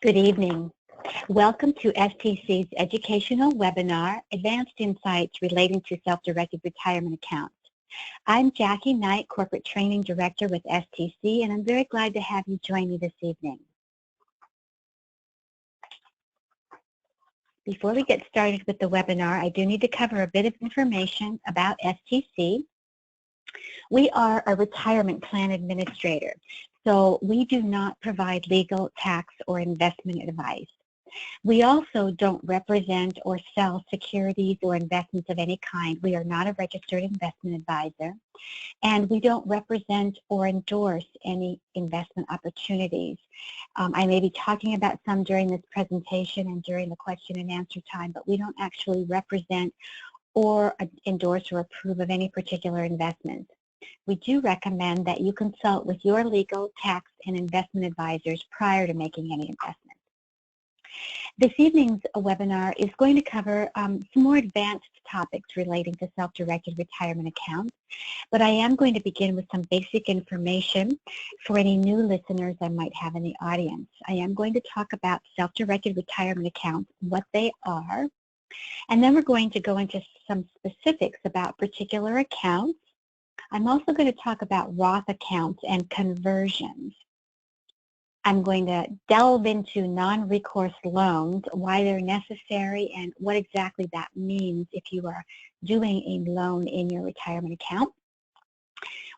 Good evening. Welcome to STC's educational webinar, Advanced Insights Relating to Self-Directed Retirement Accounts. I'm Jackie Knight, Corporate Training Director with STC, and I'm very glad to have you join me this evening. Before we get started with the webinar, I do need to cover a bit of information about STC. We are a retirement plan administrator, so we do not provide legal, tax, or investment advice. We also don't represent or sell securities or investments of any kind. We are not a registered investment advisor, and we don't represent or endorse any investment opportunities. I may be talking about some during this presentation and during the question and answer time, but we don't actually represent or endorse or approve of any particular investments. We do recommend that you consult with your legal, tax, and investment advisors prior to making any investment. This evening's webinar is going to cover some more advanced topics relating to self-directed retirement accounts, but I am going to begin with some basic information for any new listeners I might have in the audience. I am going to talk about self-directed retirement accounts, what they are, and then we're going to go into some specifics about particular accounts. I'm also going to talk about Roth accounts and conversions. I'm going to delve into non-recourse loans, why they're necessary, and what exactly that means if you are doing a loan in your retirement account.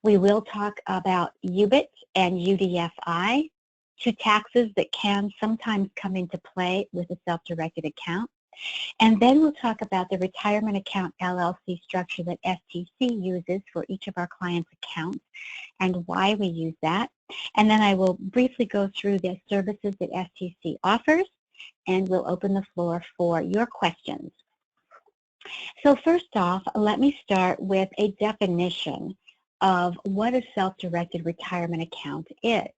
We will talk about UBIT and UDFI, two taxes that can sometimes come into play with a self-directed account. And then we'll talk about the retirement account LLC structure that STC uses for each of our clients' accounts and why we use that. And then I will briefly go through the services that STC offers, and we'll open the floor for your questions. So first off, let me start with a definition of what a self-directed retirement account is.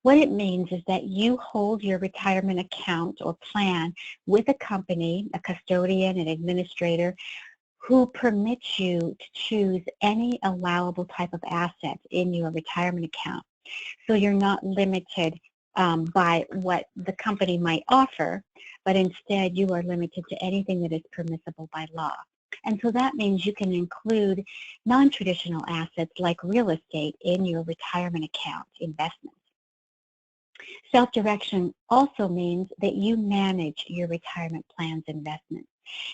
What it means is that you hold your retirement account or plan with a company, a custodian, an administrator, who permits you to choose any allowable type of assets in your retirement account. So you're not limited by what the company might offer, but instead you are limited to anything that is permissible by law. And so that means you can include non-traditional assets like real estate in your retirement account investments. Self-direction also means that you manage your retirement plan's investments.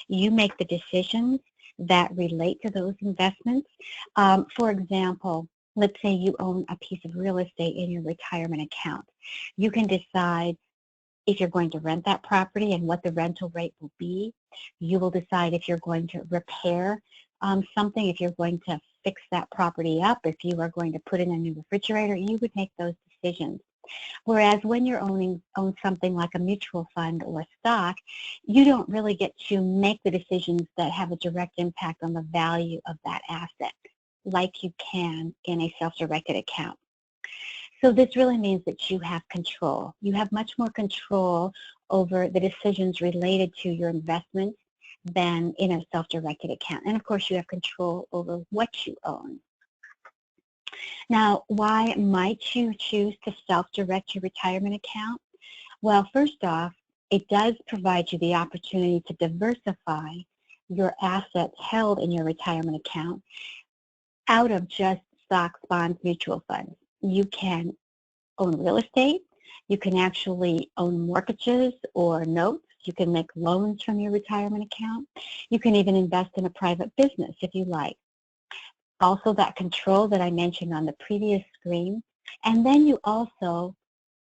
You make the decisions that relate to those investments. For example, let's say you own a piece of real estate in your retirement account. You can decide if you're going to rent that property and what the rental rate will be. You will decide if you're going to repair something, if you're going to fix that property up, if you are going to put in a new refrigerator. You would make those decisions. Whereas when you're own something like a mutual fund or stock, you don't really get to make the decisions that have a direct impact on the value of that asset, like you can in a self-directed account. So this really means that you have control. You have much more control over the decisions related to your investments than in a self-directed account. And of course, you have control over what you own. Now, why might you choose to self-direct your retirement account? Well, first off, it does provide you the opportunity to diversify your assets held in your retirement account out of just stocks, bonds, mutual funds. You can own real estate. You can actually own mortgages or notes. You can make loans from your retirement account. You can even invest in a private business if you like. Also, that control that I mentioned on the previous screen. And then you also,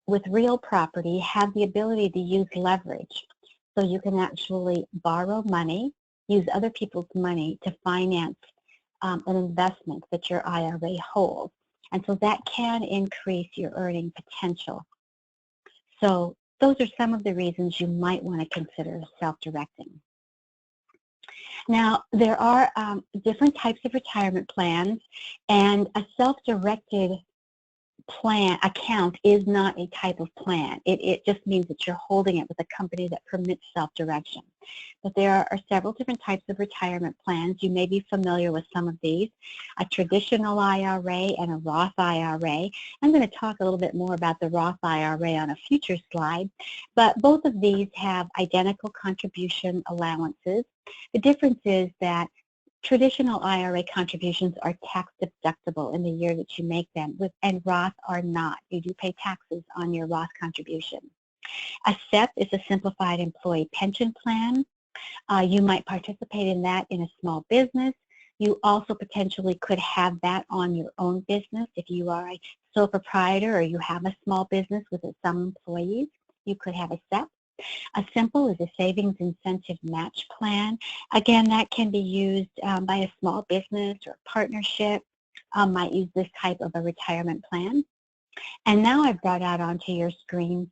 with real property, have the ability to use leverage. So you can actually borrow money, use other people's money to finance an investment that your IRA holds. And so that can increase your earning potential. So those are some of the reasons you might want to consider self-directing. Now, there are different types of retirement plans, and a self-directed account is not a type of plan. It just means that you're holding it with a company that permits self-direction. But there are several different types of retirement plans. You may be familiar with some of these, a traditional IRA and a Roth IRA. I'm going to talk a little bit more about the Roth IRA on a future slide, but both of these have identical contribution allowances. The difference is that traditional IRA contributions are tax deductible in the year that you make them, and Roth are not. You do pay taxes on your Roth contribution. A SEP is a simplified employee pension plan. You might participate in that in a small business. You also potentially could have that on your own business. If you are a sole proprietor or you have a small business with some employees, you could have a SEP. A simple is a savings incentive match plan. Again, that can be used by a small business or partnership. Might use this type of a retirement plan. And now I've brought out onto your screen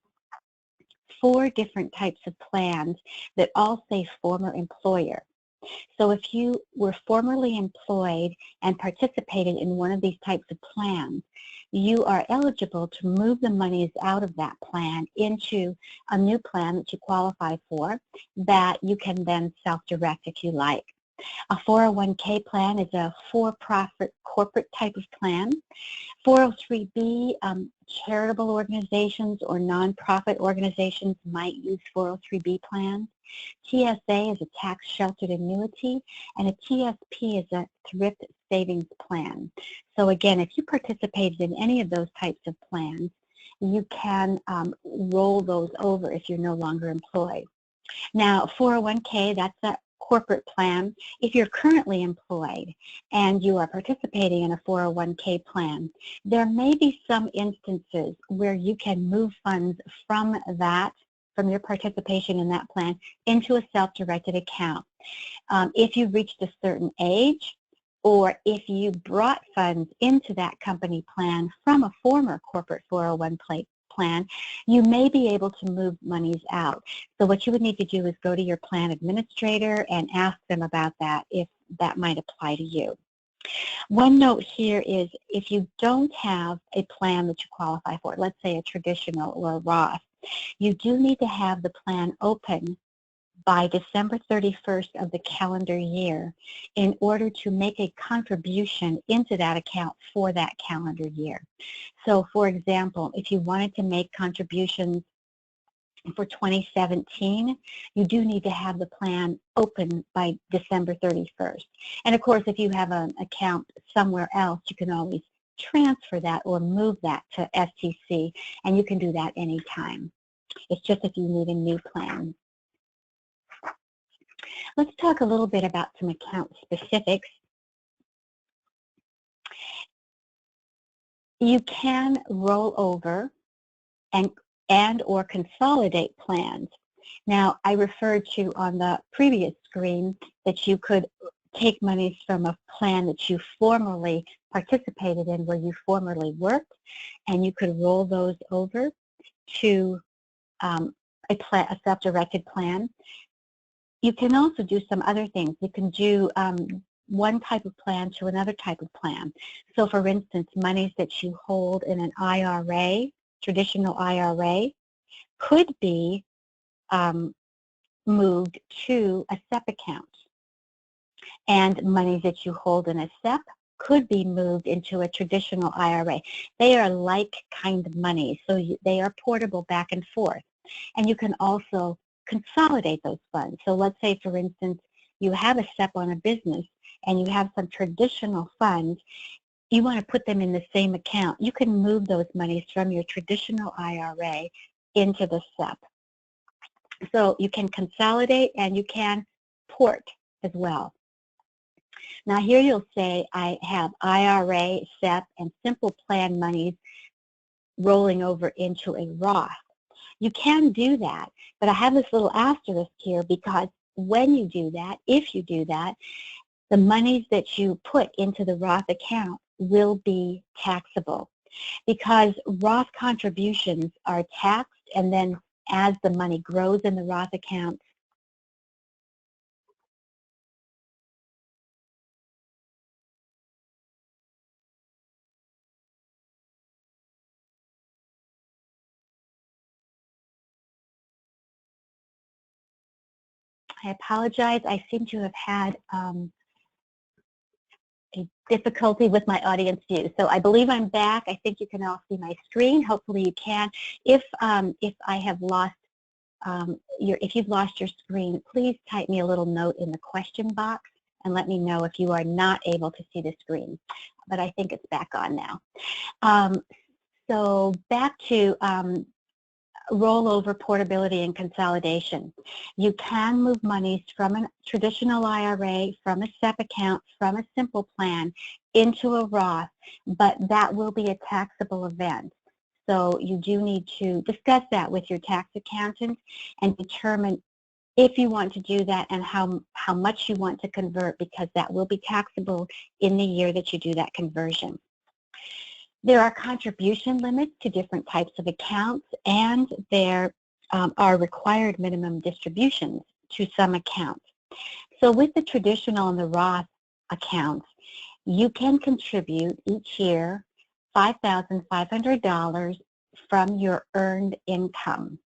4 different types of plans that all say former employer. So if you were formerly employed and participated in one of these types of plans, you are eligible to move the monies out of that plan into a new plan that you qualify for that you can then self-direct if you like. A 401k plan is a for-profit corporate type of plan. 403b, charitable organizations or nonprofit organizations might use 403b plans. TSA is a tax-sheltered annuity, and a TSP is a thrift savings plan. So again, if you participated in any of those types of plans, you can roll those over if you're no longer employed. Now, 401k, that's a corporate plan. If you're currently employed and you are participating in a 401k plan, there may be some instances where you can move funds from your participation in that plan into a self-directed account. If you've reached a certain age, or if you brought funds into that company plan from a former corporate 401 plan, you may be able to move monies out. So what you would need to do is go to your plan administrator and ask them about that if that might apply to you. One note here is if you don't have a plan that you qualify for, let's say a traditional or a Roth, you do need to have the plan open by December 31st of the calendar year in order to make a contribution into that account for that calendar year. So for example, if you wanted to make contributions for 2017, you do need to have the plan open by December 31st. And of course, if you have an account somewhere else, you can always transfer that or move that to STC, and you can do that anytime. It's just if you need a new plan. Let's talk a little bit about some account specifics. You can roll over and or consolidate plans. Now, I referred to on the previous screen that you could take monies from a plan that you formerly participated in where you formerly worked, and you could roll those over to a self-directed plan. You can also do some other things. You can do one type of plan to another type of plan. So for instance, monies that you hold in an IRA, traditional IRA, could be moved to a SEP account. And monies that you hold in a SEP could be moved into a traditional IRA. They are like kind of money, so they are portable back and forth. And you can also consolidate those funds. So let's say, for instance, you have a SEP on a business and you have some traditional funds. You want to put them in the same account. You can move those monies from your traditional IRA into the SEP. So you can consolidate and you can port as well. Now here you'll say I have IRA, SEP, and simple plan monies rolling over into a Roth. You can do that, but I have this little asterisk here because when you do that, if you do that, the monies that you put into the Roth account will be taxable because Roth contributions are taxed, and then as the money grows in the Roth account, I apologize. I seem to have had a difficulty with my audience view. So I believe I'm back. I think you can all see my screen. Hopefully you can. If I have lost if you've lost your screen, please type me a little note in the question box and let me know if you are not able to see the screen. But I think it's back on now. So back to rollover, portability, and consolidation. You can move monies from a traditional IRA, from a SEP account, from a simple plan into a Roth, but that will be a taxable event. So you do need to discuss that with your tax accountant and determine if you want to do that and how much you want to convert, because that will be taxable in the year that you do that conversion. There are contribution limits to different types of accounts, and there are required minimum distributions to some accounts. So with the traditional and the Roth accounts, you can contribute each year $5,500 from your earned income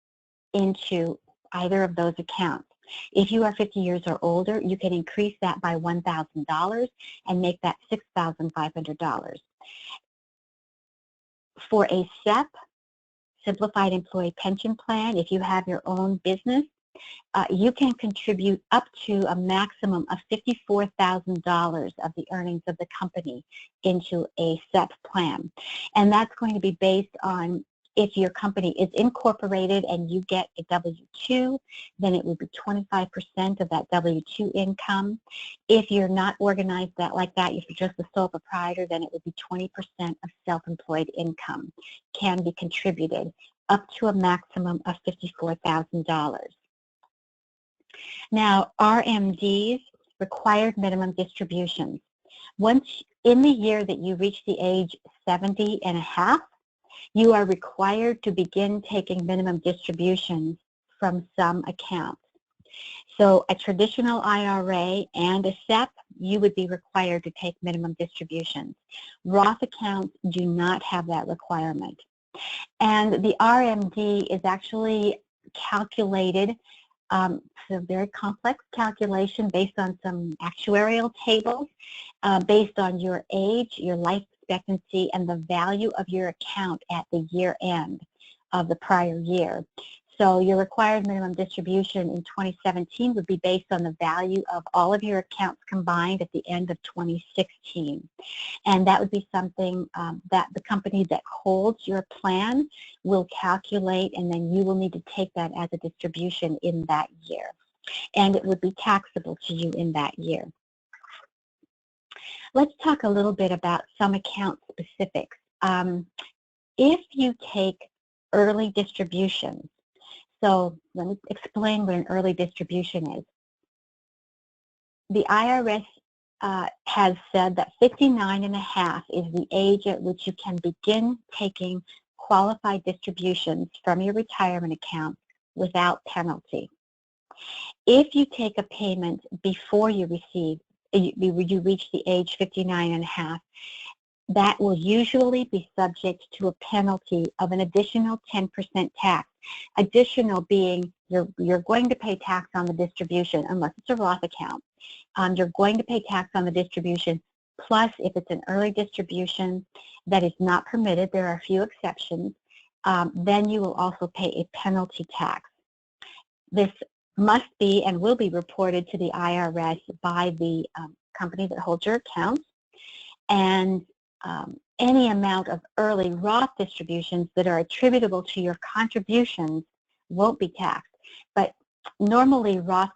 into either of those accounts. If you are 50 years or older, you can increase that by $1,000 and make that $6,500. For a SEP, Simplified Employee Pension Plan, if you have your own business, you can contribute up to a maximum of $54,000 of the earnings of the company into a SEP plan. And that's going to be based on if your company is incorporated and you get a W-2, then it would be 25% of that W-2 income. If you're not organized like that, if you're just a sole proprietor, then it would be 20% of self-employed income can be contributed up to a maximum of $54,000. Now, RMDs, required minimum distributions. Once in the year that you reach the age 70 and a half, you are required to begin taking minimum distributions from some accounts. So a traditional IRA and a SEP, you would be required to take minimum distributions. Roth accounts do not have that requirement. And the RMD is actually calculated, it's a very complex calculation based on some actuarial tables, based on your age, your life expectancy, and the value of your account at the year end of the prior year. So your required minimum distribution in 2017 would be based on the value of all of your accounts combined at the end of 2016. And that would be something that the company that holds your plan will calculate, and then you will need to take that as a distribution in that year. And it would be taxable to you in that year. Let's talk a little bit about some account specifics. If you take early distributions, so let me explain what an early distribution is. The IRS has said that 59 and a half is the age at which you can begin taking qualified distributions from your retirement account without penalty. If you take a payment before you reach the age 59 and a half, that will usually be subject to a penalty of an additional 10% tax. Additional being you're going to pay tax on the distribution unless it's a Roth account. You're going to pay tax on the distribution, plus if it's an early distribution that is not permitted, there are a few exceptions, then you will also pay a penalty tax. This must be and will be reported to the IRS by the company that holds your accounts, and any amount of early Roth distributions that are attributable to your contributions won't be taxed. But normally Roth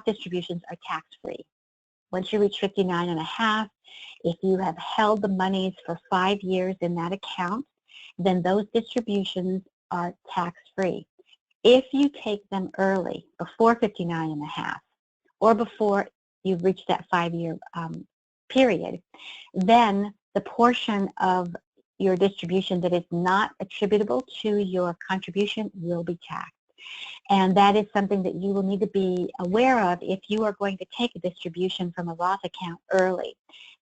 distributions are tax-free. Once you reach 59 and a half, if you have held the monies for 5 years in that account, then those distributions are tax-free. If you take them early, before 59 and a half, or before you've reached that 5-year period, then the portion of your distribution that is not attributable to your contribution will be taxed. And that is something that you will need to be aware of if you are going to take a distribution from a Roth account early.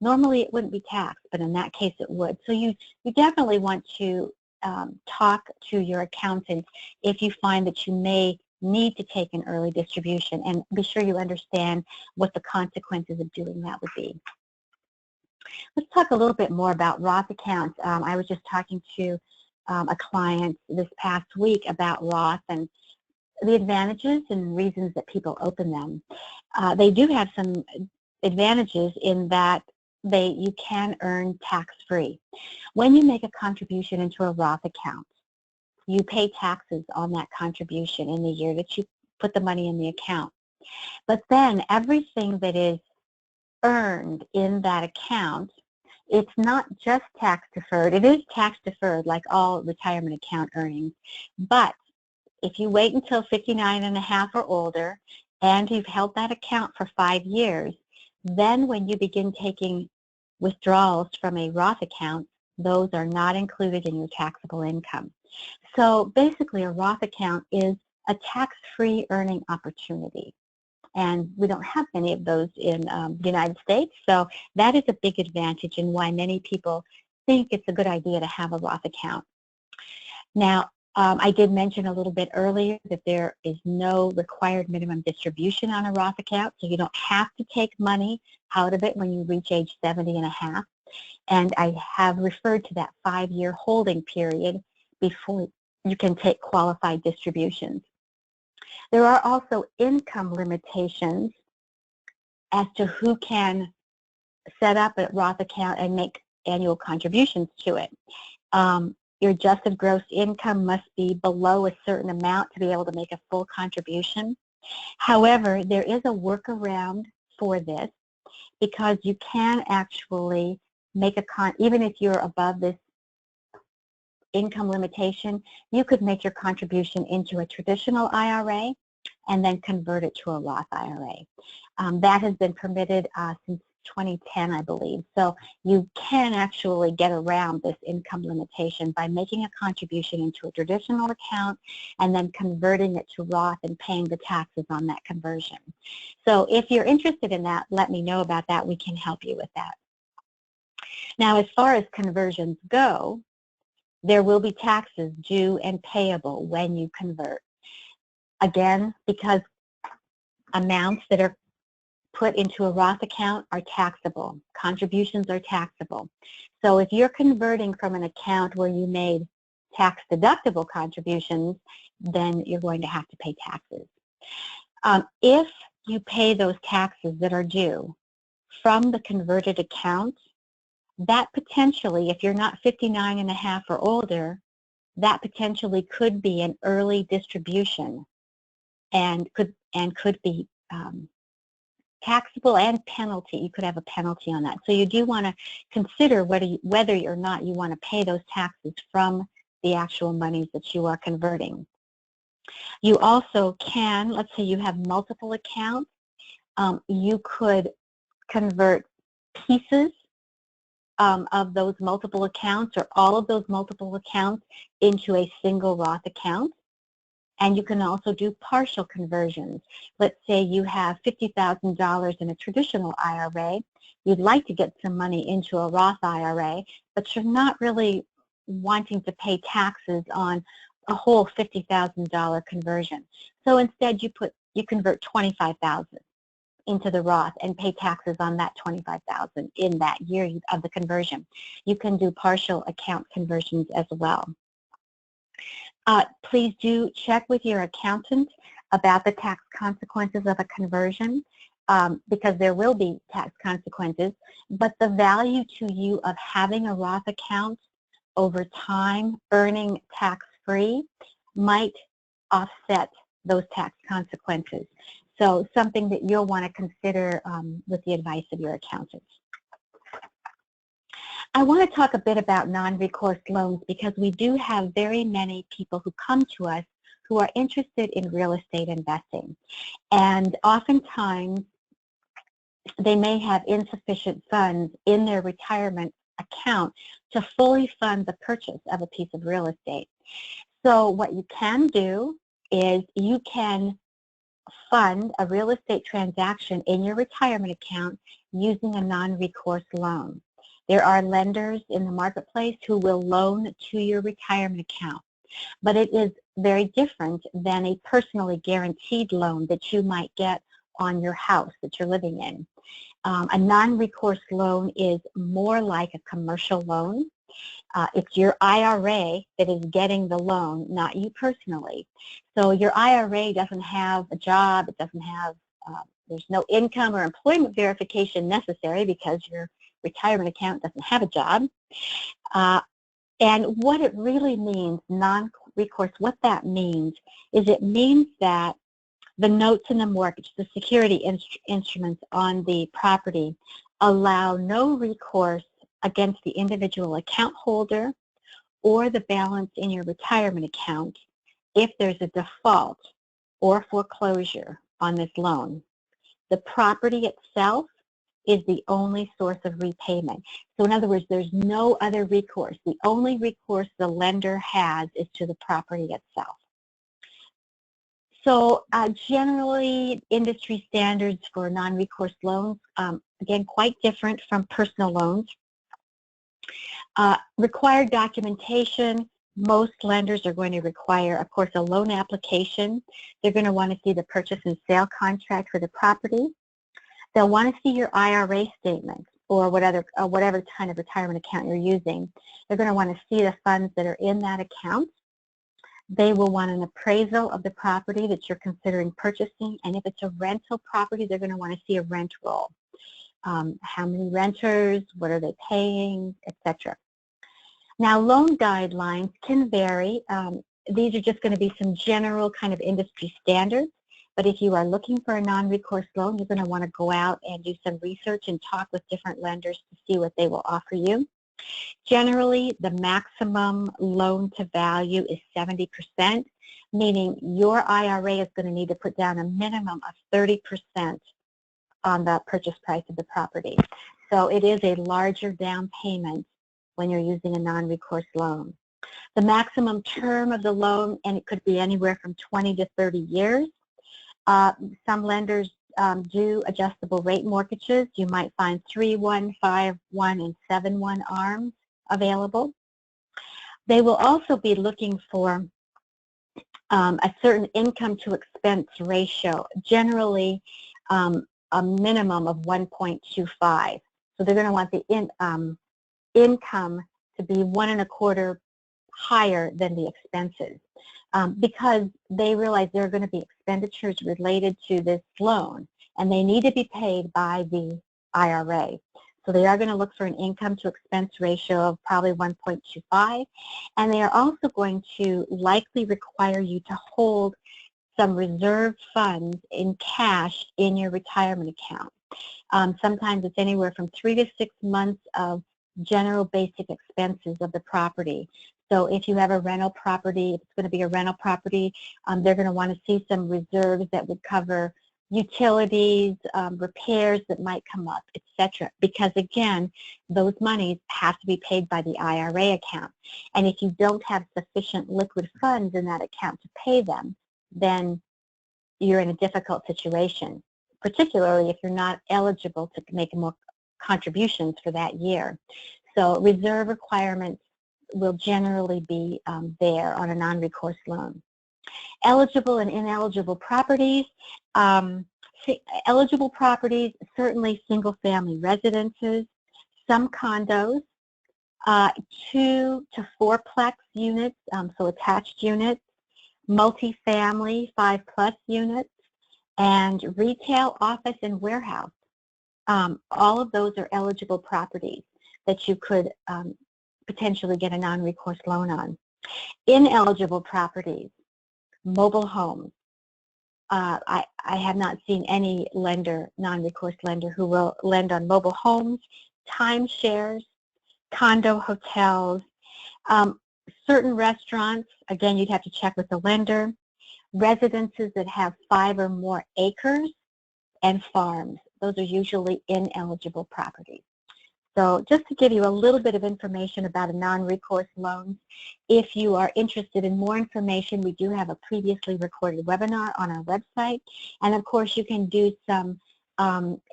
Normally it wouldn't be taxed, but in that case it would. So you definitely want to talk to your accountant if you find that you may need to take an early distribution, and be sure you understand what the consequences of doing that would be. Let's talk a little bit more about Roth accounts. I was just talking to a client this past week about Roth and the advantages and reasons that people open them. They do have some advantages in that you can earn tax-free. When you make a contribution into a Roth account, you pay taxes on that contribution in the year that you put the money in the account. But then everything that is earned in that account, it's not just tax deferred. It is tax deferred like all retirement account earnings. But if you wait until 59 and a half or older and you've held that account for 5 years, then when you begin taking withdrawals from a Roth account, those are not included in your taxable income. So basically a Roth account is a tax-free earning opportunity. And we don't have many of those in the United States, so that is a big advantage and why many people think it's a good idea to have a Roth account. Now, I did mention a little bit earlier that there is no required minimum distribution on a Roth account, so you don't have to take money out of it when you reach age 70 and a half. And I have referred to that 5-year holding period before you can take qualified distributions. There are also income limitations as to who can set up a Roth account and make annual contributions to it. Your adjusted gross income must be below a certain amount to be able to make a full contribution. However, there is a workaround for this because you can actually make even if you're above this income limitation, you could make your contribution into a traditional IRA and then convert it to a Roth IRA. That has been permitted since 2010, I believe. So you can actually get around this income limitation by making a contribution into a traditional account and then converting it to Roth and paying the taxes on that conversion. So if you're interested in that, let me know about that. We can help you with that. Now, as far as conversions go, there will be taxes due and payable when you convert. Again, because amounts that are put into a Roth account are taxable. Contributions are taxable. So if you're converting from an account where you made tax-deductible contributions, then you're going to have to pay taxes. If you pay those taxes that are due from the converted account, that potentially, if you're not 59 and a half or older, that potentially could be an early distribution and could be taxable and penalty. You could have a penalty on that. So you do want to consider whether or not you want to pay those taxes from the actual monies that you are converting. You also can, let's say you have multiple accounts, you could convert pieces of those multiple accounts or all of those multiple accounts into a single Roth account. And you can also do partial conversions. Let's say you have $50,000 in a traditional IRA. You'd like to get some money into a Roth IRA, but you're not really wanting to pay taxes on a whole $50,000 conversion. So instead you convert $25,000 into the Roth and pay taxes on that $25,000 in that year of the conversion. You can do partial account conversions as well. Please do check with your accountant about the tax consequences of a conversion because there will be tax consequences, but the value to you of having a Roth account over time, earning tax-free, might offset those tax consequences. So something that you'll want to consider with the advice of your accountant. I want to talk a bit about non-recourse loans because we do have very many people who come to us who are interested in real estate investing. And oftentimes they may have insufficient funds in their retirement account to fully fund the purchase of a piece of real estate. So what you can do is you can fund a real estate transaction in your retirement account using a non-recourse loan. There are lenders in the marketplace who will loan to your retirement account, but it is very different than a personally guaranteed loan that you might get on your house that you're living in. A non-recourse loan is more like a commercial loan. It's your IRA that is getting the loan, not you personally. So your IRA doesn't have a job, it doesn't have, there's no income or employment verification necessary because your retirement account doesn't have a job. And what it really means, non-recourse, what that means is it means that the notes in the mortgage, the security instruments on the property, allow no recourse against the individual account holder or the balance in your retirement account if there's a default or foreclosure on this loan. The property itself is the only source of repayment. So in other words, there's no other recourse. The only recourse the lender has is to the property itself. So generally, industry standards for non-recourse loans, again, quite different from personal loans. Required documentation, most lenders are going to require, of course, a loan application. They're going to want to see the purchase and sale contract for the property. They'll want to see your IRA statement or whatever kind of retirement account you're using. They're going to want to see the funds that are in that account. They will want an appraisal of the property that you're considering purchasing, and if it's a rental property, they're going to want to see a rent roll. How many renters, what are they paying, etc. Now, loan guidelines can vary. These are just going to be some general kind of industry standards, but if you are looking for a non-recourse loan, you're going to want to go out and do some research and talk with different lenders to see what they will offer you. Generally, the maximum loan to value is 70%, meaning your IRA is going to need to put down a minimum of 30% on the purchase price of the property. So it is a larger down payment when you're using a non-recourse loan. The maximum term of the loan, and it could be anywhere from 20 to 30 years. Some lenders do adjustable rate mortgages. You might find 3-1, 5-1, and 7-1 arms available. They will also be looking for a certain income to expense ratio, generally a minimum of 1.25. So they're going to want the income to be 1.25 higher than the expenses. Because they realize there are going to be expenditures related to this loan, and they need to be paid by the IRA. So they are going to look for an income to expense ratio of probably 1.25, and they are also going to likely require you to hold some reserve funds in cash in your retirement account. Sometimes it's anywhere from 3 to 6 months of general basic expenses of the property. So if you have a rental property, if it's going to be a rental property, they're going to want to see some reserves that would cover utilities, repairs that might come up, etc. Because again, those monies have to be paid by the IRA account. And if you don't have sufficient liquid funds in that account to pay them, then you're in a difficult situation, particularly if you're not eligible to make more contributions for that year. So reserve requirements will generally be there on a non-recourse loan. Eligible and ineligible properties. Eligible properties, certainly single-family residences, some condos, 2 to 4-plex units, so attached units, multifamily 5+ units, and retail, office, and warehouse. All of those are eligible properties that you could potentially get a non-recourse loan on. Ineligible properties, mobile homes. I have not seen any lender, non-recourse lender, who will lend on mobile homes, timeshares, condo hotels, certain restaurants. Again, you'd have to check with the lender. Residences that have 5 or more acres, and farms. Those are usually ineligible properties. So just to give you a little bit of information about a non-recourse loan, if you are interested in more information, we do have a previously recorded webinar on our website. And of course, you can do some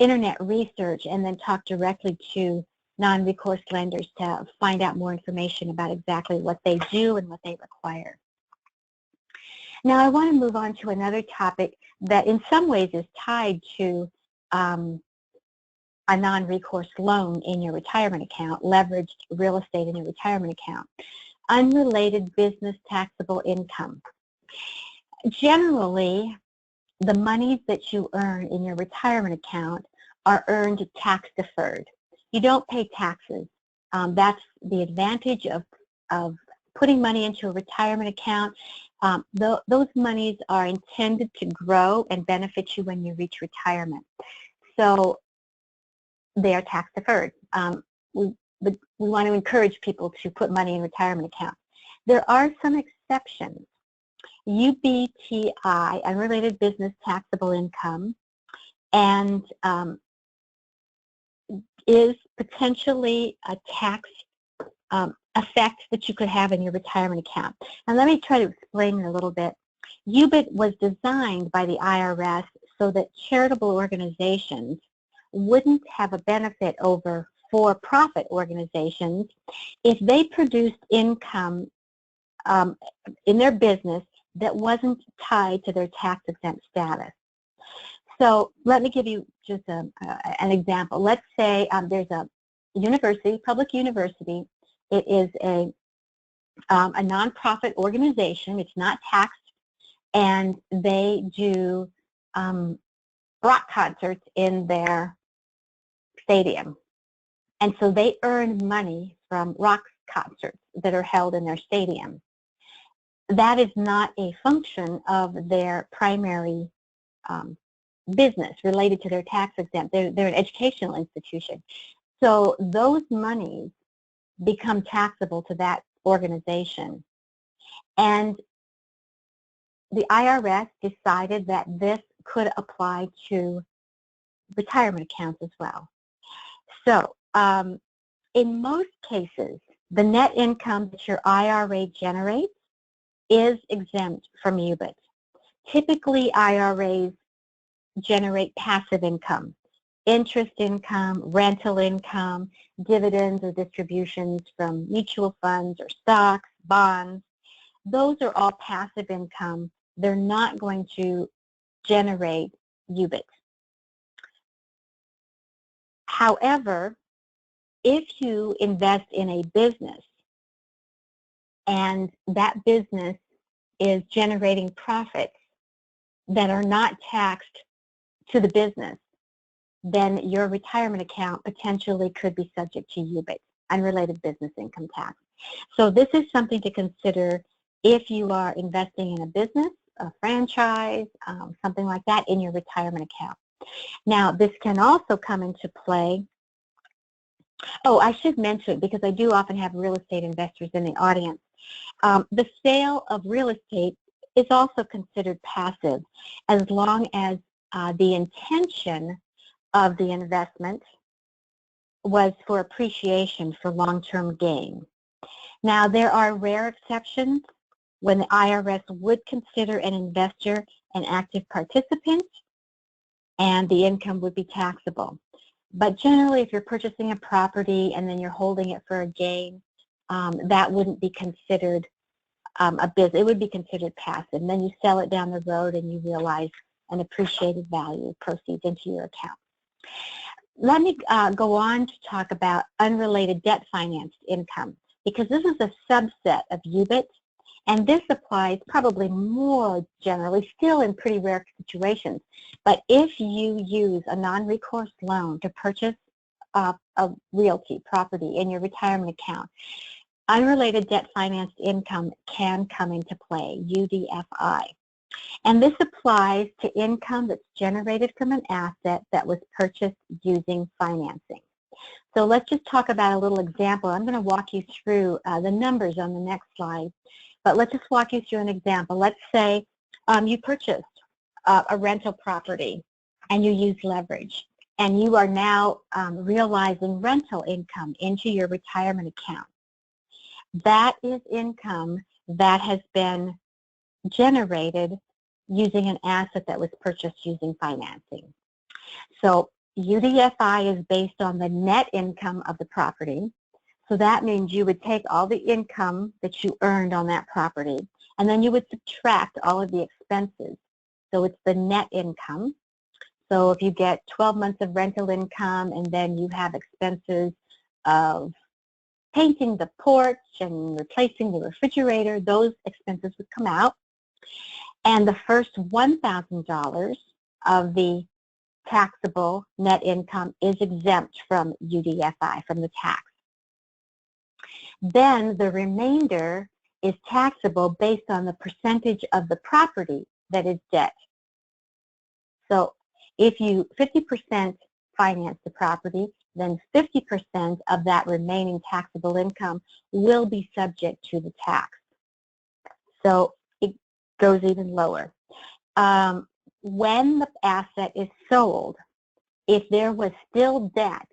internet research and then talk directly to non-recourse lenders to find out more information about exactly what they do and what they require. Now I want to move on to another topic that in some ways is tied to a non-recourse loan in your retirement account, leveraged real estate in your retirement account. Unrelated business taxable income. Generally, the monies that you earn in your retirement account are earned tax deferred. You don't pay taxes. That's the advantage of putting money into a retirement account. Those monies are intended to grow and benefit you when you reach retirement. So they are tax deferred. We want to encourage people to put money in retirement accounts. There are some exceptions. UBTI, unrelated business taxable income, and is potentially a tax effect that you could have in your retirement account. And let me try to explain it a little bit. UBIT was designed by the IRS so that charitable organizations wouldn't have a benefit over for-profit organizations if they produced income in their business that wasn't tied to their tax-exempt status. So let me give you just an example. Let's say there's a university, public university. It is a nonprofit organization. It's not taxed, and they do rock concerts in their stadium. And so they earn money from rock concerts that are held in their stadium. That is not a function of their primary business related to their tax exempt. They're an educational institution. So those monies become taxable to that organization. And the IRS decided that this could apply to retirement accounts as well. So in most cases, the net income that your IRA generates is exempt from UBIT. Typically, IRAs generate passive income, interest income, rental income, dividends or distributions from mutual funds or stocks, bonds. Those are all passive income. They're not going to generate UBIT. However, if you invest in a business and that business is generating profits that are not taxed to the business, then your retirement account potentially could be subject to UBIT, unrelated business income tax. So this is something to consider if you are investing in a business, a franchise, something like that in your retirement account. Now, this can also come into play. Oh, I should mention, because I do often have real estate investors in the audience, the sale of real estate is also considered passive as long as the intention of the investment was for appreciation for long-term gain. Now, there are rare exceptions when the IRS would consider an investor an active participant and the income would be taxable. But generally, if you're purchasing a property and then you're holding it for a gain, that wouldn't be considered a business. It would be considered passive. And then you sell it down the road and you realize an appreciated value proceeds into your account. Let me go on to talk about unrelated debt financed income, because this is a subset of UBIT, and this applies probably more generally, still in pretty rare situations. But if you use a non-recourse loan to purchase a realty property in your retirement account, unrelated debt financed income can come into play, UDFI. And this applies to income that's generated from an asset that was purchased using financing. So let's just talk about a little example. I'm going to walk you through the numbers on the next slide, but let's just walk you through an example. Let's say you purchased a rental property and you use leverage, and you are now realizing rental income into your retirement account. That is income that has been generated using an asset that was purchased using financing. So UDFI is based on the net income of the property. So that means you would take all the income that you earned on that property and then you would subtract all of the expenses. So it's the net income. So if you get 12 months of rental income and then you have expenses of painting the porch and replacing the refrigerator, those expenses would come out. And the first $1,000 of the taxable net income is exempt from UDFI, from the tax. Then the remainder is taxable based on the percentage of the property that is debt. So if you 50% finance the property, then 50% of that remaining taxable income will be subject to the tax. So it goes even lower. When the asset is sold, if there was still debt,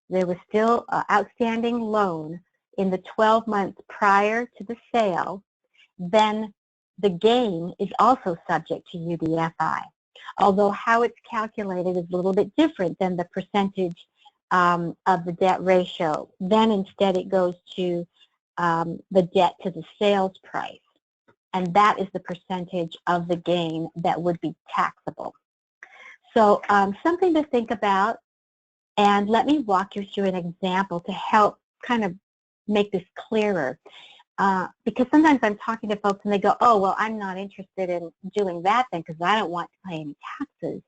there was still an outstanding loan in the 12 months prior to the sale, then the gain is also subject to UDFI. Although how it's calculated is a little bit different than the percentage of the debt ratio. Then instead it goes to the debt to the sales price. And that is the percentage of the gain that would be taxable. So something to think about, and let me walk you through an example to help kind of make this clearer. Because sometimes I'm talking to folks and they go, oh, well, I'm not interested in doing that then because I don't want to pay any taxes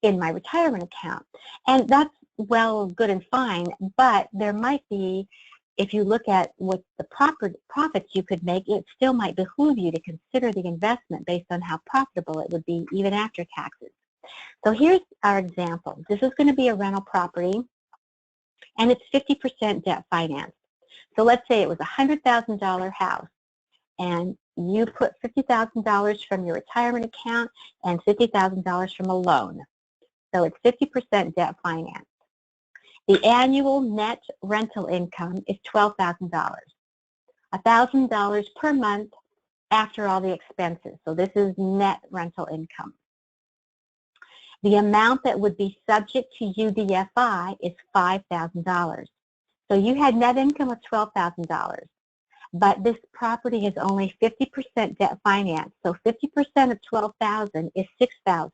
in my retirement account. And that's well, good and fine, but there might be, if you look at what the profits you could make, it still might behoove you to consider the investment based on how profitable it would be even after taxes. So here's our example. This is going to be a rental property, and it's 50% debt financed. So let's say it was a $100,000 house, and you put $50,000 from your retirement account and $50,000 from a loan. So it's 50% debt financed. The annual net rental income is $12,000, $1,000 per month after all the expenses. So this is net rental income. The amount that would be subject to UDFI is $5,000. So you had net income of $12,000, but this property is only 50% debt financed. So 50% of $12,000 is $6,000.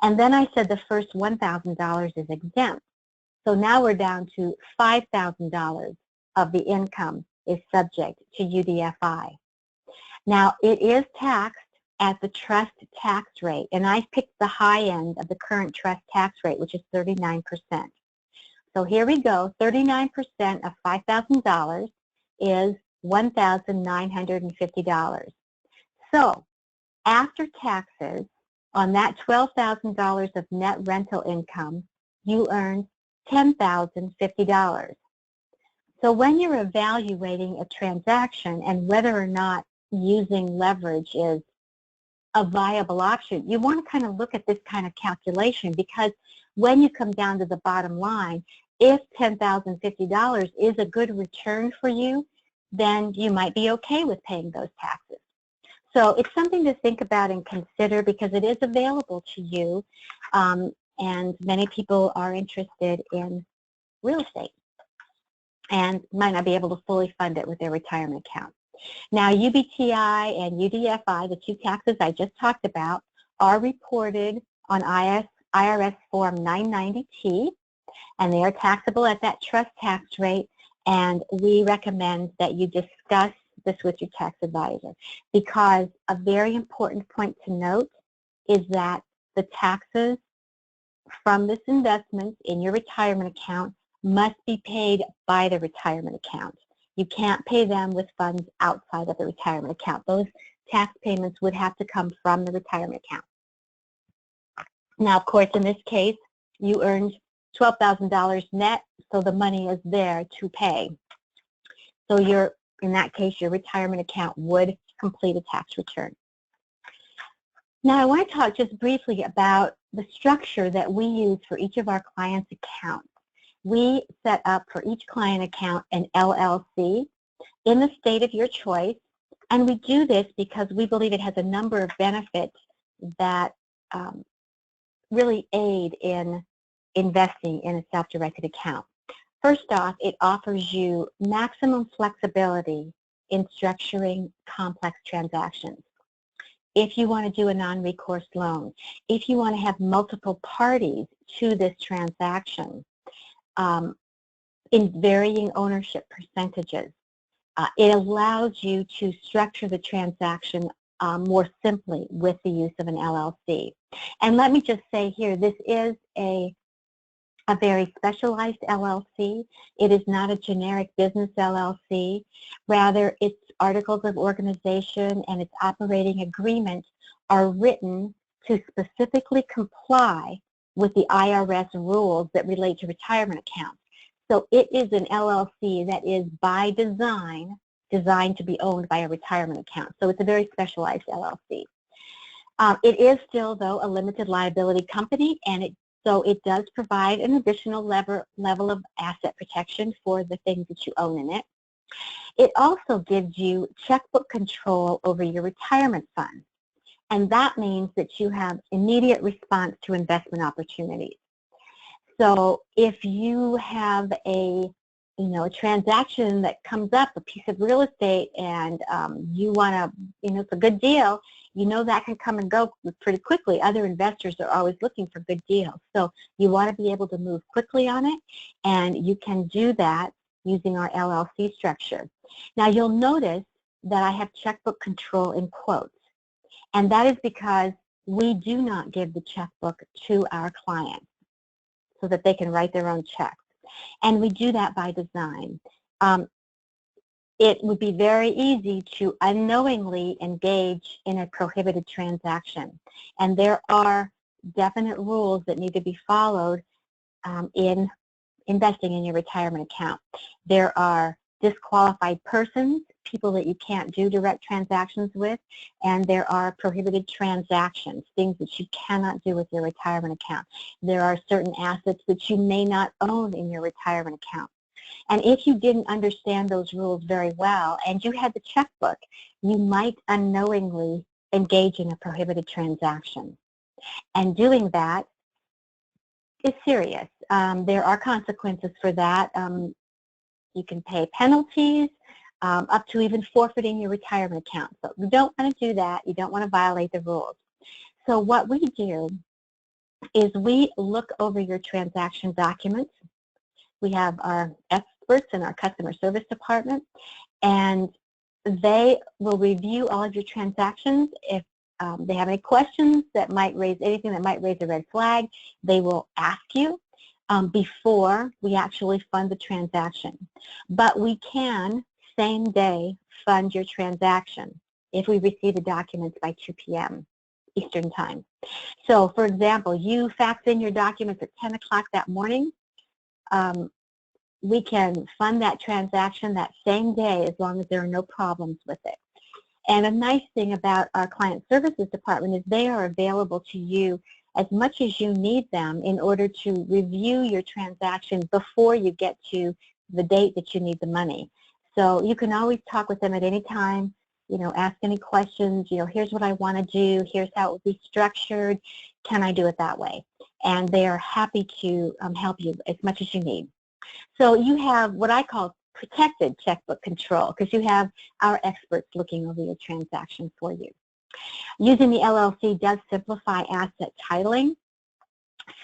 And then I said the first $1,000 is exempt. So now we're down to $5,000 of the income is subject to UDFI. Now it is taxed at the trust tax rate, and I picked the high end of the current trust tax rate, which is 39%. So here we go, 39% of $5,000 is $1,950. So after taxes, on that $12,000 of net rental income, you earn $10,050. So when you're evaluating a transaction and whether or not using leverage is a viable option, you want to kind of look at this kind of calculation, because when you come down to the bottom line, if $10,050 is a good return for you, then you might be okay with paying those taxes. So it's something to think about and consider, because it is available to you, and many people are interested in real estate and might not be able to fully fund it with their retirement account. Now, UBTI and UDFI, the two taxes I just talked about, are reported on IRS Form 990T, and they are taxable at that trust tax rate, and we recommend that you discuss this with your tax advisor, because a very important point to note is that the taxes from this investment in your retirement account must be paid by the retirement account. You can't pay them with funds outside of the retirement account. Those tax payments would have to come from the retirement account. Now, of course, in this case, you earned $12,000 net, so the money is there to pay. So in that case, your retirement account would complete a tax return. Now, I want to talk just briefly about the structure that we use for each of our clients' accounts. We set up for each client account an LLC in the state of your choice, and we do this because we believe it has a number of benefits that really aid in investing in a self-directed account. First off, it offers you maximum flexibility in structuring complex transactions. If you want to do a non-recourse loan, if you want to have multiple parties to this transaction in varying ownership percentages, it allows you to structure the transaction more simply with the use of an LLC. And let me just say here, this is a very specialized LLC. It is not a generic business LLC. Rather, its articles of organization and its operating agreements are written to specifically comply with the IRS rules that relate to retirement accounts. So it is an LLC that is by design designed to be owned by a retirement account. So it's a very specialized LLC. It is still, though, a limited liability company, and so it does provide an additional level of asset protection for the things that you own in it. It also gives you checkbook control over your retirement funds, and that means that you have immediate response to investment opportunities. So if you have a transaction that comes up, a piece of real estate, and you want to, it's a good deal, that can come and go pretty quickly. Other investors are always looking for good deals. So you want to be able to move quickly on it, and you can do that using our LLC structure. Now you'll notice that I have checkbook control in quotes, and that is because we do not give the checkbook to our clients so that they can write their own checks. And we do that by design. It would be very easy to unknowingly engage in a prohibited transaction. And there are definite rules that need to be followed in investing in your retirement account. There are disqualified persons, people that you can't do direct transactions with, and there are prohibited transactions, things that you cannot do with your retirement account. There are certain assets that you may not own in your retirement account. And if you didn't understand those rules very well and you had the checkbook, you might unknowingly engage in a prohibited transaction. And doing that is serious. There are consequences for that. You can pay penalties, up to even forfeiting your retirement account. So you don't want to do that. You don't want to violate the rules. So what we do is we look over your transaction documents. We have our experts in our customer service department, and they will review all of your transactions. If they have any questions that might raise anything that might raise a red flag, they will ask you before we actually fund the transaction. But we can same day fund your transaction if we receive the documents by 2 p.m. Eastern Time. So for example, you fax in your documents at 10 o'clock that morning, we can fund that transaction that same day as long as there are no problems with it. And a nice thing about our client services department is they are available to you as much as you need them in order to review your transaction before you get to the date that you need the money. So you can always talk with them at any time, ask any questions, here's what I want to do, here's how it will be structured, can I do it that way? And they are happy to help you as much as you need. So you have what I call protected checkbook control because you have our experts looking over your transaction for you. Using the LLC does simplify asset titling.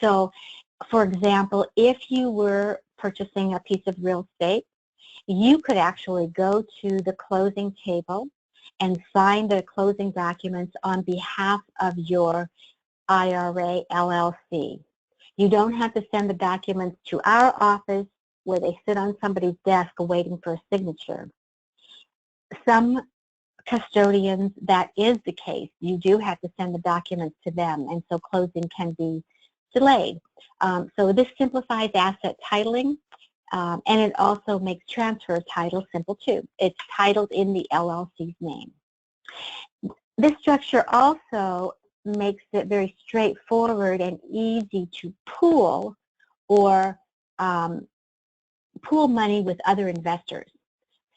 So, for example, if you were purchasing a piece of real estate, you could actually go to the closing table and sign the closing documents on behalf of your IRA LLC. You don't have to send the documents to our office where they sit on somebody's desk waiting for a signature. Some custodians, that is the case. You do have to send the documents to them, and so closing can be delayed. So this simplifies asset titling, and it also makes transfer of title simple too. It's titled in the LLC's name. This structure also makes it very straightforward and easy to pool or pool money with other investors.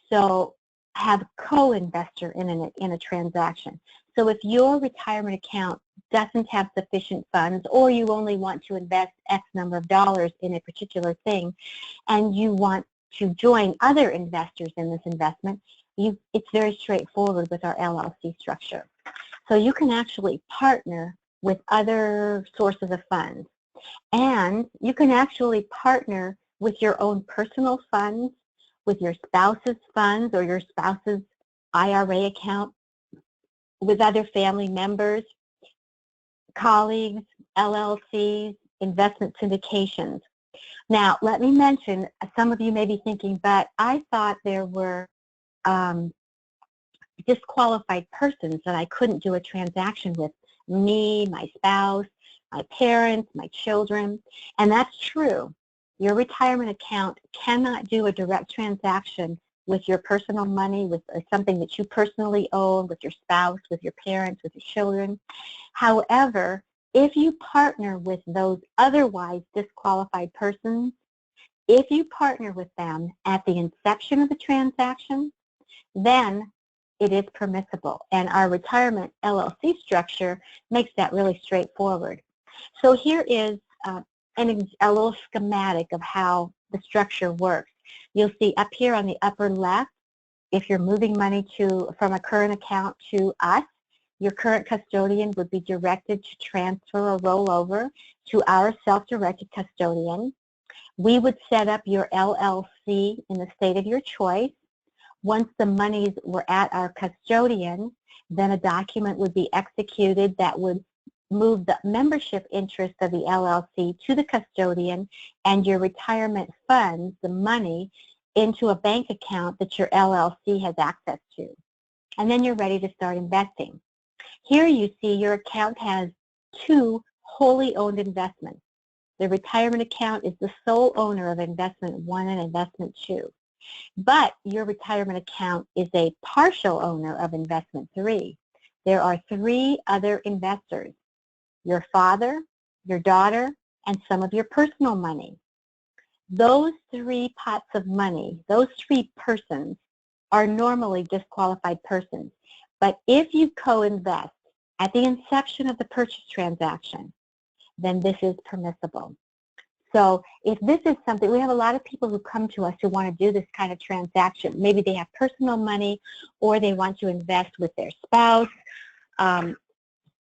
So have co-investor in a transaction. So if your retirement account doesn't have sufficient funds, or you only want to invest X number of dollars in a particular thing, and you want to join other investors in this investment, it's very straightforward with our LLC structure. So you can actually partner with other sources of funds. And you can actually partner with your own personal funds, with your spouse's funds or your spouse's IRA account, with other family members, colleagues, LLCs, investment syndications. Now, let me mention, some of you may be thinking, but I thought there were disqualified persons that I couldn't do a transaction with. Me, my spouse, my parents, my children, and that's true. Your retirement account cannot do a direct transaction with your personal money, with something that you personally own, with your spouse, with your parents, with your children. However, if you partner with those otherwise disqualified persons, if you partner with them at the inception of the transaction, then it is permissible. And our retirement LLC structure makes that really straightforward. So here is a little schematic of how the structure works. You'll see up here on the upper left, if you're moving money from a current account to us, your current custodian would be directed to transfer or roll over to our self-directed custodian. We would set up your LLC in the state of your choice. Once the monies were at our custodian, then a document would be executed that would move the membership interest of the LLC to the custodian and your retirement funds, the money, into a bank account that your LLC has access to. And then you're ready to start investing. Here you see your account has two wholly owned investments. The retirement account is the sole owner of investment 1 and investment 2. But your retirement account is a partial owner of investment 3. There are 3 other investors: your father, your daughter, and some of your personal money. Those 3 pots of money, those 3 persons, are normally disqualified persons. But if you co-invest at the inception of the purchase transaction, then this is permissible. So if this is something, we have a lot of people who come to us who want to do this kind of transaction. Maybe they have personal money, or they want to invest with their spouse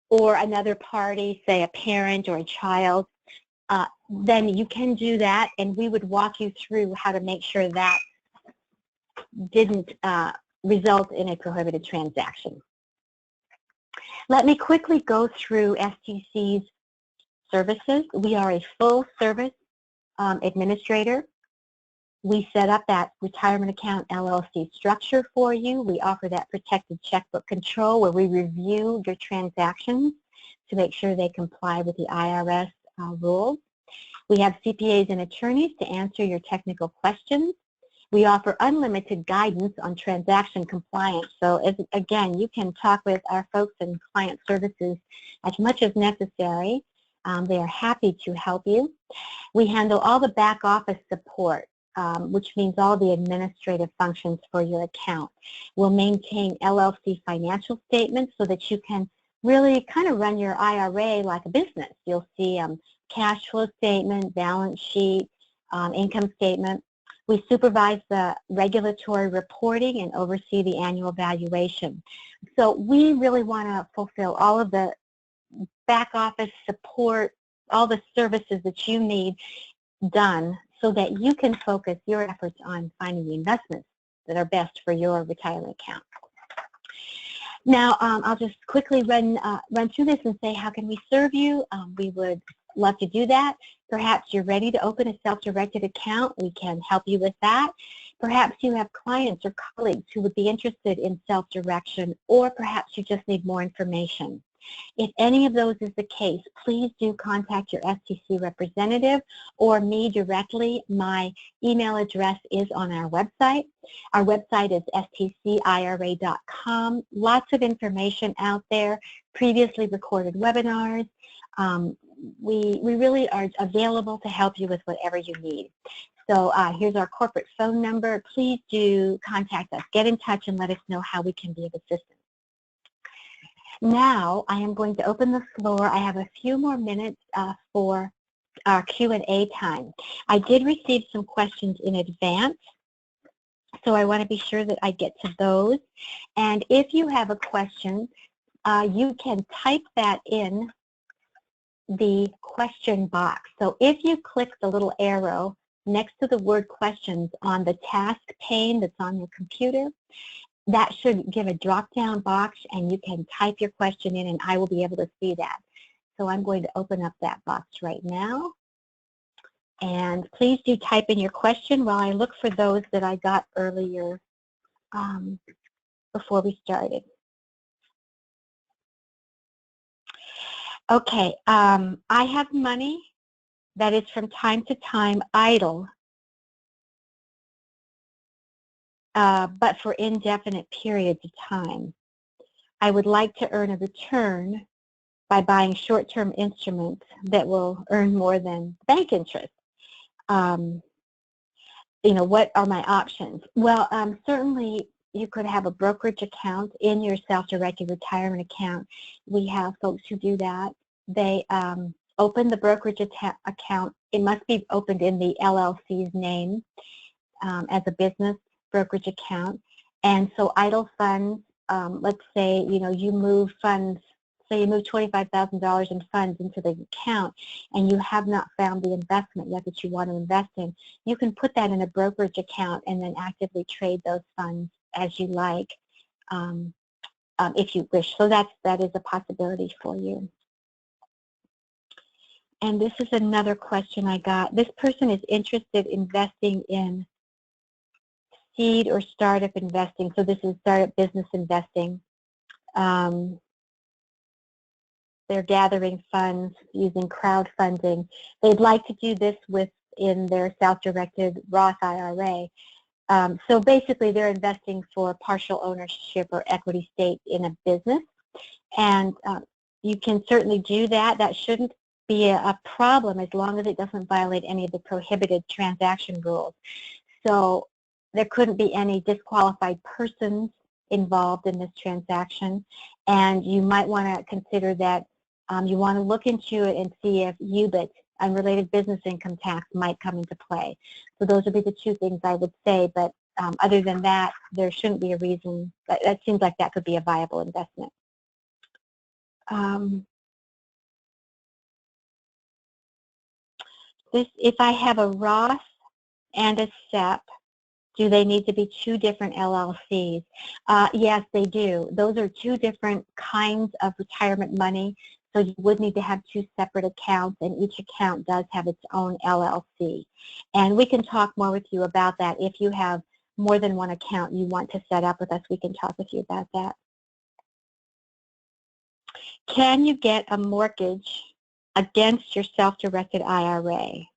or another party, say a parent or a child. Then you can do that, and we would walk you through how to make sure that didn't result in a prohibited transaction. Let me quickly go through STC's services. We are a full service administrator. We set up that retirement account LLC structure for you. We offer that protected checkbook control where we review your transactions to make sure they comply with the IRS rules. We have CPAs and attorneys to answer your technical questions. We offer unlimited guidance on transaction compliance. So again, you can talk with our folks in client services as much as necessary. They are happy to help you. We handle all the back office support, which means all the administrative functions for your account. We'll maintain LLC financial statements so that you can really kind of run your IRA like a business. You'll see cash flow statement, balance sheet, income statement. We supervise the regulatory reporting and oversee the annual valuation. So we really want to fulfill all of the back office support, all the services that you need done so that you can focus your efforts on finding the investments that are best for your retirement account. Now, I'll just quickly run through this and say, how can we serve you? We would love to do that. Perhaps you're ready to open a self-directed account. We can help you with that. Perhaps you have clients or colleagues who would be interested in self-direction, or perhaps you just need more information. If any of those is the case, please do contact your STC representative or me directly. My email address is on our website. Our website is stcira.com. Lots of information out there, previously recorded webinars. We really are available to help you with whatever you need. So here's our corporate phone number. Please do contact us. Get in touch and let us know how we can be of assistance. Now I am going to open the floor. I have a few more minutes for our Q&A time. I did receive some questions in advance, So I want to be sure that I get to those. And if you have a question, you can type that in the question box. So if you click the little arrow next to the word questions on the task pane that's on your computer, that should give a drop-down box, and you can type your question in, and I will be able to see that. So I'm going to open up that box right now. And please do type in your question while I look for those that I got earlier before we started. Okay, I have money that is from time to time idle, but for indefinite periods of time. I would like to earn a return by buying short-term instruments that will earn more than bank interest. You know, what are my options? Well, certainly you could have a brokerage account in your self-directed retirement account. We have folks who do that. They open the brokerage account. It must be opened in the LLC's name as a business brokerage account. And so idle funds, let's say, you know, you move funds, say you move $25,000 in funds into the account and you have not found the investment yet that you want to invest in, you can put that in a brokerage account and then actively trade those funds as you like if you wish. So that is a possibility for you. And this is another question I got. This person is interested in investing in seed or startup investing. So this is startup business investing. They're gathering funds using crowdfunding. They'd like to do this within their self-directed Roth IRA. So basically they're investing for partial ownership or equity stake in a business. And you can certainly do that. That shouldn't be a problem as long as it doesn't violate any of the prohibited transaction rules. So there couldn't be any disqualified persons involved in this transaction. And you might want to consider that you want to look into it and see if UBIT, unrelated business income tax, might come into play. So those would be the two things I would say, but other than that, there shouldn't be a reason. That seems like that could be a viable investment. If I have a Roth and a SEP, do they need to be two different LLCs? Yes, they do. Those are two different kinds of retirement money. So you would need to have two separate accounts, and each account does have its own LLC. And we can talk more with you about that. If you have more than one account you want to set up with us, we can talk with you about that. Can you get a mortgage against your self-directed IRA?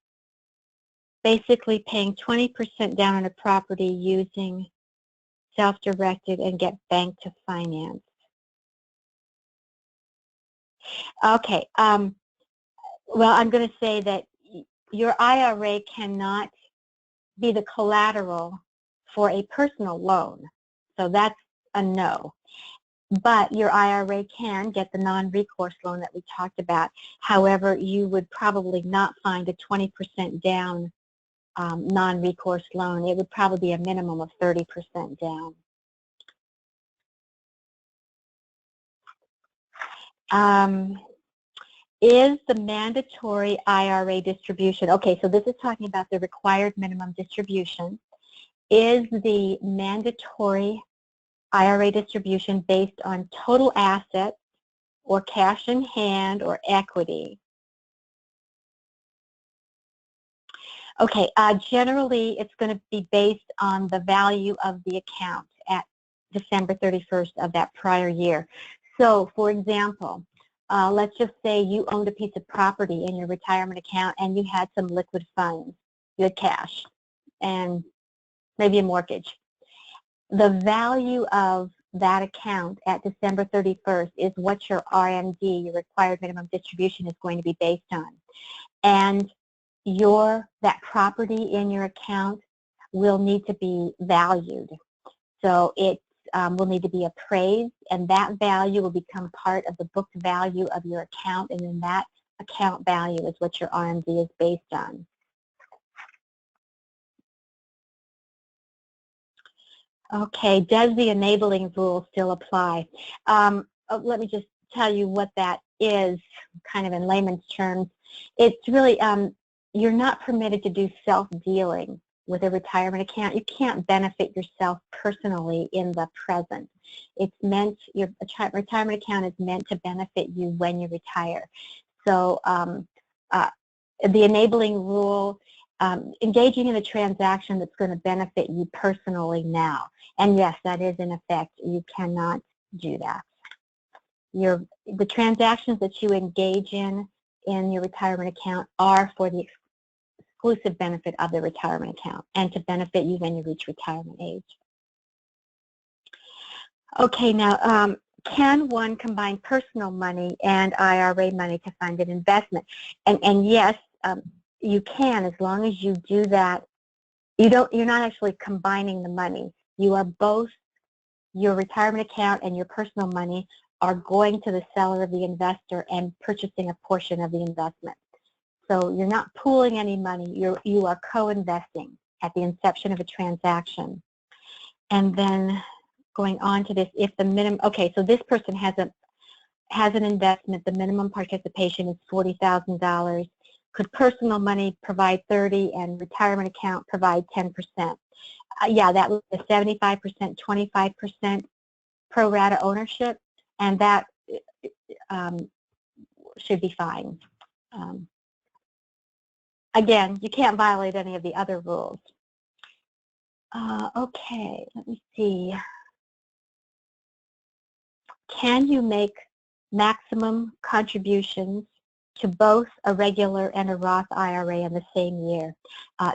Basically paying 20% down on a property using self-directed and get bank to finance. Okay, well, I'm going to say that your IRA cannot be the collateral for a personal loan, so that's a no. But your IRA can get the non-recourse loan that we talked about. However, you would probably not find a 20% down non-recourse loan. It would probably be a minimum of 30% down. Is the mandatory IRA distribution, okay, so this is talking about the required minimum distribution. Is the mandatory IRA distribution based on total assets or cash in hand or equity? Okay, generally it's going to be based on the value of the account at December 31st of that prior year. So, for example, let's just say you owned a piece of property in your retirement account and you had some liquid funds, you had cash, and maybe a mortgage. The value of that account at December 31st is what your RMD, your required minimum distribution, is going to be based on. And that property in your account will need to be valued. So it will need to be appraised, and that value will become part of the booked value of your account, and then that account value is what your RMD is based on. Okay, does the enabling rule still apply? Let me just tell you what that is, kind of in layman's terms. It's really, you're not permitted to do self-dealing with a retirement account. You can't benefit yourself personally in the present. It's meant, your retirement account is meant to benefit you when you retire. So the enabling rule, engaging in a transaction that's going to benefit you personally now. And yes, that is in effect. You cannot do that. The transactions that you engage in your retirement account are for the exclusive benefit of the retirement account and to benefit you when you reach retirement age. Okay, now, can one combine personal money and IRA money to fund an investment? And yes, you can, as long as you do that. You're not actually combining the money. You are both, your retirement account and your personal money are going to the seller of the investor and purchasing a portion of the investment. So you're not pooling any money. You are co-investing at the inception of a transaction. And then going on to this, if the minimum, okay, so this person has an investment, the minimum participation is $40,000. Could personal money provide 30 and retirement account provide 10%? Yeah, that was a 75%, 25% pro rata ownership, and that should be fine. Again, you can't violate any of the other rules. Okay, let me see. Can you make maximum contributions to both a regular and a Roth IRA in the same year?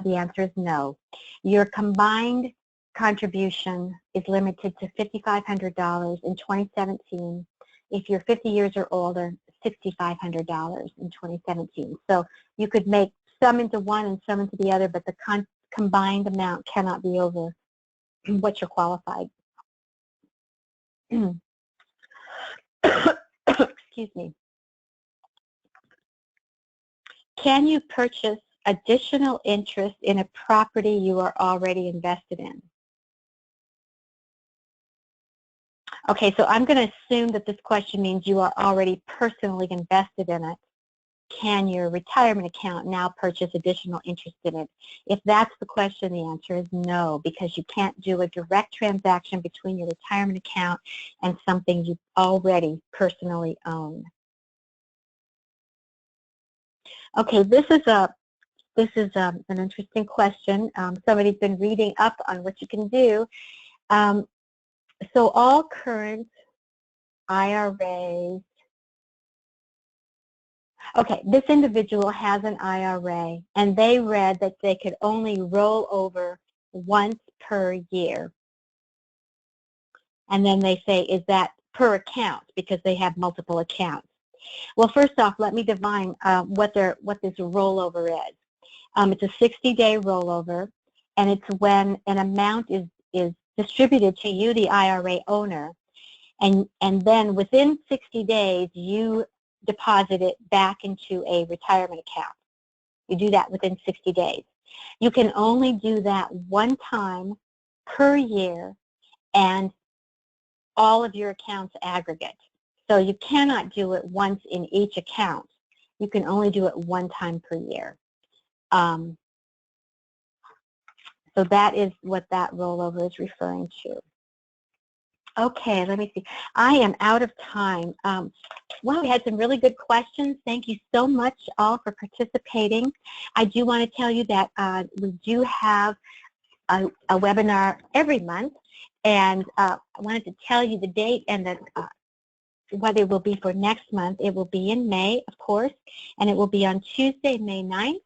The answer is no. Your combined contribution is limited to $5,500 in 2017. If you're 50 years or older, $6,500 in 2017. So you could make some into one and some into the other, but the combined amount cannot be over what you're qualified. Excuse me. Can you purchase additional interest in a property you are already invested in? Okay, so I'm going to assume that this question means you are already personally invested in it. Can your retirement account now purchase additional interest in it? If that's the question, the answer is no, because you can't do a direct transaction between your retirement account and something you already personally own. Okay, this is an interesting question. Somebody's been reading up on what you can do. So all current IRAs, okay, this individual has an IRA, and they read that they could only roll over once per year. And then they say, is that per account, because they have multiple accounts? Well, first off, let me define what this rollover is. It's a 60-day rollover, and it's when an amount is distributed to you, the IRA owner, and then within 60 days, you deposit it back into a retirement account. You do that within 60 days. You can only do that one time per year and all of your accounts aggregate. So you cannot do it once in each account. You can only do it one time per year. So that is what that rollover is referring to. Okay, let me see. I am out of time. Well, we had some really good questions. Thank you so much all for participating. I do want to tell you that we do have a webinar every month, and I wanted to tell you the date and what it will be for next month. It will be in May, of course, and it will be on Tuesday, May 9th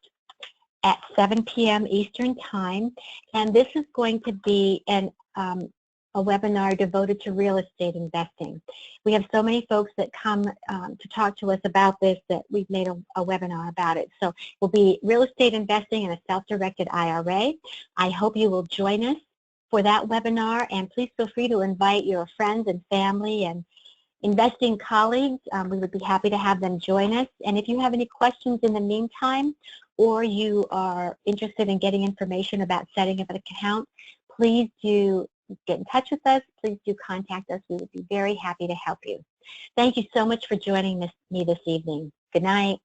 at 7 p.m. Eastern Time. And this is going to be a webinar devoted to real estate investing. We have so many folks that come to talk to us about this that we've made a webinar about it. So it will be real estate investing in a self-directed IRA. I hope you will join us for that webinar, and please feel free to invite your friends and family and investing colleagues. We would be happy to have them join us. And if you have any questions in the meantime, or you are interested in getting information about setting up an account, please do get in touch with us, please do contact us. We would be very happy to help you. Thank you so much for joining me this evening. Good night.